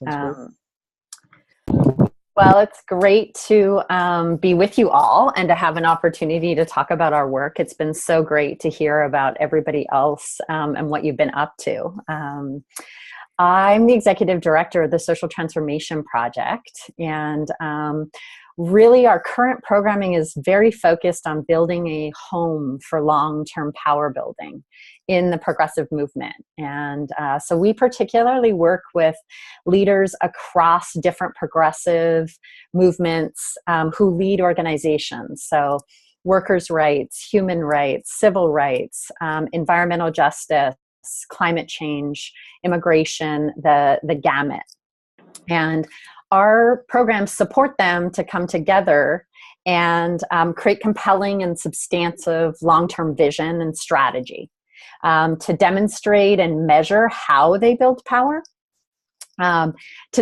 Sounds great. Um, well, it's great to be with you all and to have an opportunity to talk about our work. It's been so great to hear about everybody else and what you've been up to. I'm the executive director of the Social Transformation Project, and really our current programming is very focused on building a home for long-term power building in the progressive movement. And so we particularly work with leaders across different progressive movements who lead organizations. So workers' rights, human rights, civil rights, environmental justice, climate change, immigration, the gamut. And our programs support them to come together and create compelling and substantive long-term vision and strategy to demonstrate and measure how they build power, to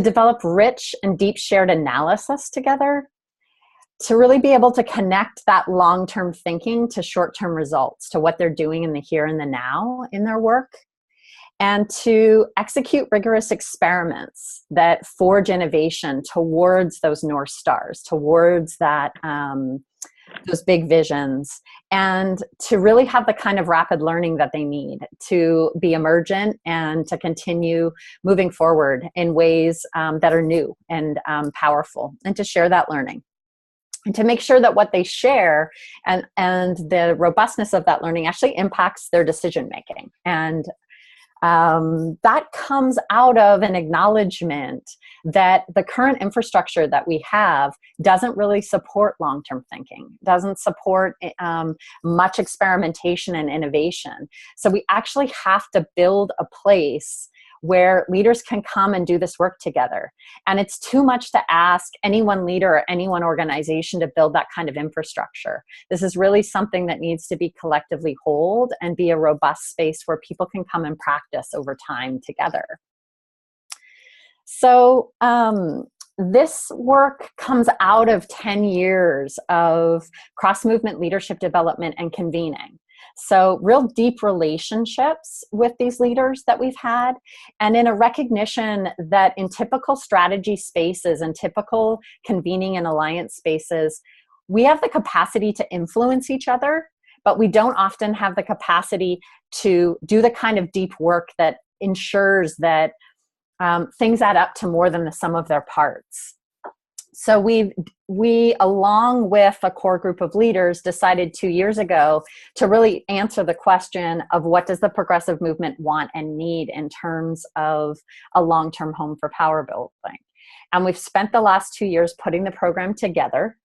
develop rich and deep shared analysis together, to really be able to connect that long-term thinking to short-term results, to what they're doing in the here and the now in their work, and to execute rigorous experiments that forge innovation towards those North Stars, towards that those big visions, and to really have the kind of rapid learning that they need to be emergent and to continue moving forward in ways that are new and powerful, and to share that learning. And to make sure that what they share and the robustness of that learning actually impacts their decision making. And that comes out of an acknowledgement that the current infrastructure that we have doesn't really support long-term thinking, doesn't support much experimentation and innovation. So we actually have to build a place where leaders can come and do this work together. And it's too much to ask any one leader or any one organization to build that kind of infrastructure. This is really something that needs to be collectively whole and be a robust space where people can come and practice over time together. So this work comes out of 10 years of cross-movement leadership development and convening. So real deep relationships with these leaders that we've had, and in a recognition that in typical strategy spaces and typical convening and alliance spaces, we have the capacity to influence each other, but we don't often have the capacity to do the kind of deep work that ensures that things add up to more than the sum of their parts. So we, along with a core group of leaders, decided 2 years ago to really answer the question of what does the progressive movement want and need in terms of a long-term home for power building. And we've spent the last 2 years putting the program together,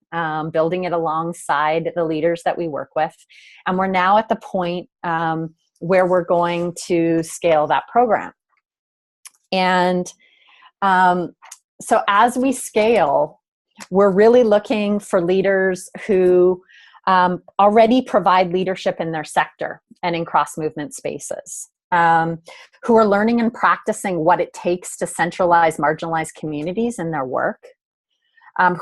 building it alongside the leaders that we work with. And we're now at the point where we're going to scale that program. And so as we scale, we're really looking for leaders who already provide leadership in their sector and in cross-movement spaces, who are learning and practicing what it takes to centralize marginalized communities in their work,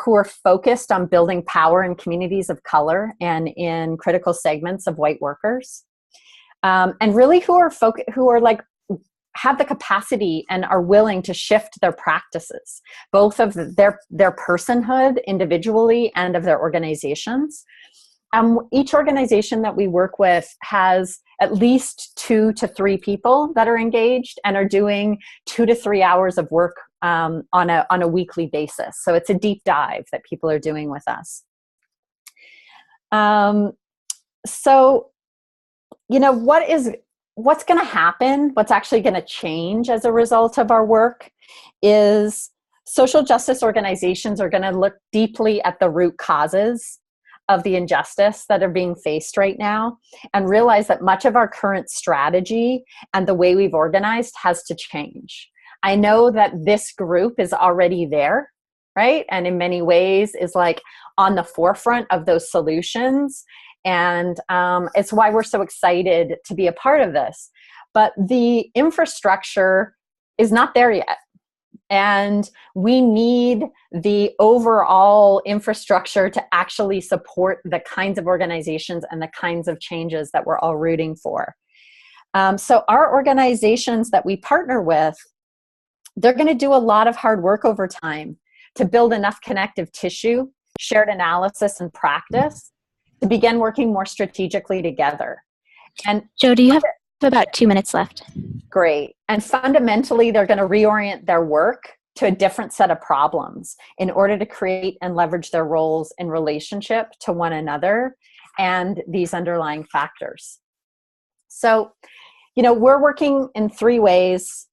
who are focused on building power in communities of color and in critical segments of white workers, and really who are like have the capacity and are willing to shift their practices, both of their personhood individually and of their organizations. Each organization that we work with has at least 2 to 3 people that are engaged and are doing 2 to 3 hours of work on a weekly basis. So it's a deep dive that people are doing with us. So, you know, what's going to happen, what's actually going to change as a result of our work is social justice organizations are going to look deeply at the root causes of the injustice that are being faced right now and realize that much of our current strategy and the way we've organized has to change. I know that this group is already there, right? And in many ways is like on the forefront of those solutions. And it's why we're so excited to be a part of this. But the infrastructure is not there yet. And we need the overall infrastructure to actually support the kinds of organizations and the kinds of changes that we're all rooting for. So our organizations that we partner with they're going to do a lot of hard work over time to build enough connective tissue, shared analysis, and practice to begin working more strategically together. And Jo, do you have about 2 minutes left? Great. And fundamentally, they're going to reorient their work to a different set of problems in order to create and leverage their roles in relationship to one another and these underlying factors. So, we're working in 3 ways: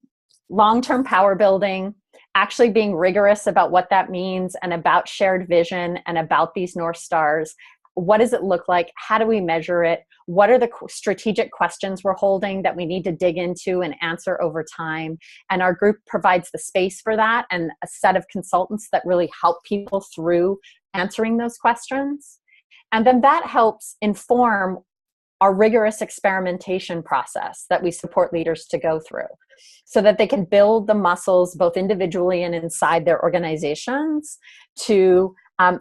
long-term power building, actually being rigorous about what that means and about shared vision and about these North Stars. What does it look like? How do we measure it? What are the strategic questions we're holding that we need to dig into and answer over time? And our group provides the space for that and a set of consultants that really help people through answering those questions. And then that helps inform our rigorous experimentation process that we support leaders to go through so that they can build the muscles both individually and inside their organizations to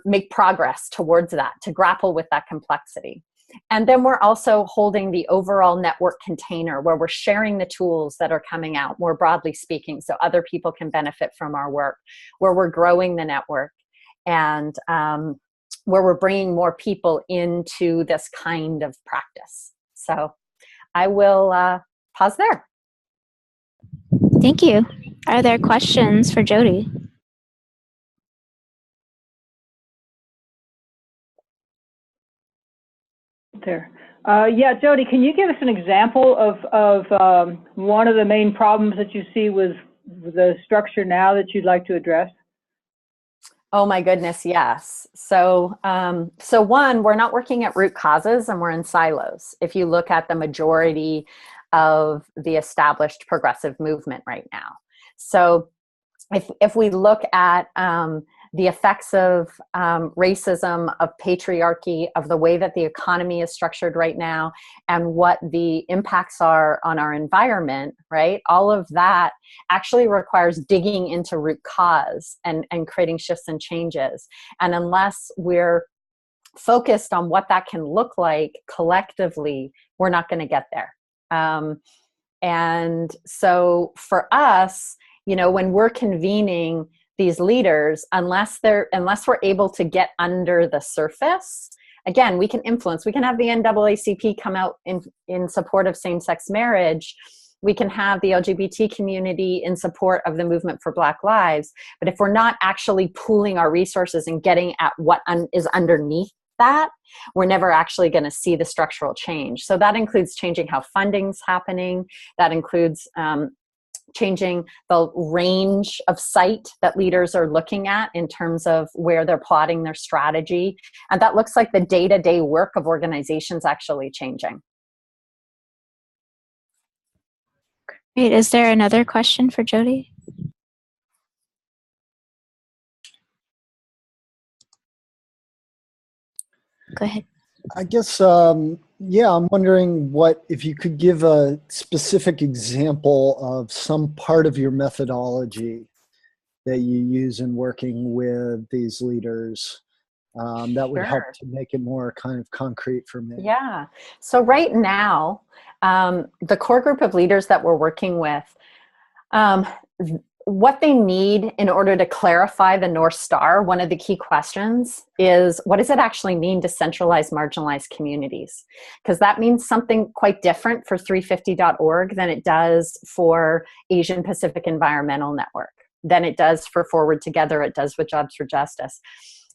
make progress towards that, to grapple with that complexity. And then we're also holding the overall network container where we're sharing the tools that are coming out, more broadly speaking, so other people can benefit from our work, where we're growing the network and where we're bringing more people into this kind of practice. So I will pause there. Thank you. Are there questions for Jody? There. Yeah, Jody, can you give us an example of one of the main problems that you see with the structure now that you'd like to address? Oh my goodness, yes. So one, we're not working at root causes and we're in silos. If you look at the majority of the established progressive movement right now. So if we look at the effects of racism, of patriarchy, of the way that the economy is structured right now, and what the impacts are on our environment, right? All of that actually requires digging into root cause and creating shifts and changes. And unless we're focused on what that can look like collectively, we're not going to get there. And so for us, when we're convening these leaders, unless we're able to get under the surface, again, we can influence. We can have the NAACP come out in support of same-sex marriage. We can have the LGBT community in support of the movement for Black lives. But if we're not actually pooling our resources and getting at what is underneath that, we're never actually going to see the structural change. So that includes changing how funding's happening. That includes changing the range of site that leaders are looking at in terms of where they're plotting their strategy. And that looks like the day-to-day work of organizations actually changing. Great. Is there another question for Jody? Go ahead. I guess, yeah, I'm wondering if you could give a specific example of some part of your methodology that you use in working with these leaders that would help to make it more kind of concrete for me. Yeah. So right now, the core group of leaders that we're working with, what they need in order to clarify the North Star, one of the key questions is, what does it actually mean to centralize marginalized communities? Because that means something quite different for 350.org than it does for Asian Pacific Environmental Network, than it does for Forward Together, it does with Jobs for Justice.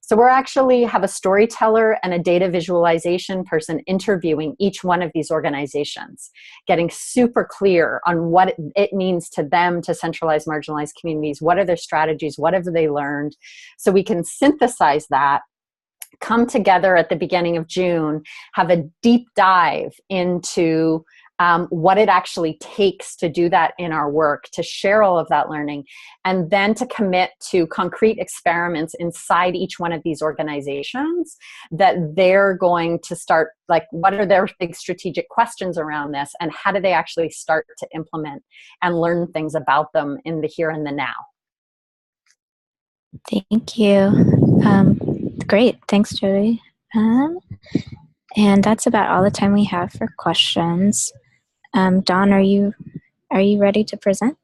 So we're actually have a storyteller and a data visualization person interviewing each one of these organizations, getting super clear on what it means to them to centralize marginalized communities. What are their strategies? What have they learned? So we can synthesize that, come together at the beginning of June, have a deep dive into what it actually takes to do that in our work, to share all of that learning, and then to commit to concrete experiments inside each one of these organizations that they're going to start, like, what are their big strategic questions around this, and how do they actually start to implement and learn things about them in the here and the now. Thank you. Great. Thanks, Jody. And that's about all the time we have for questions. Dawn, are you ready to present?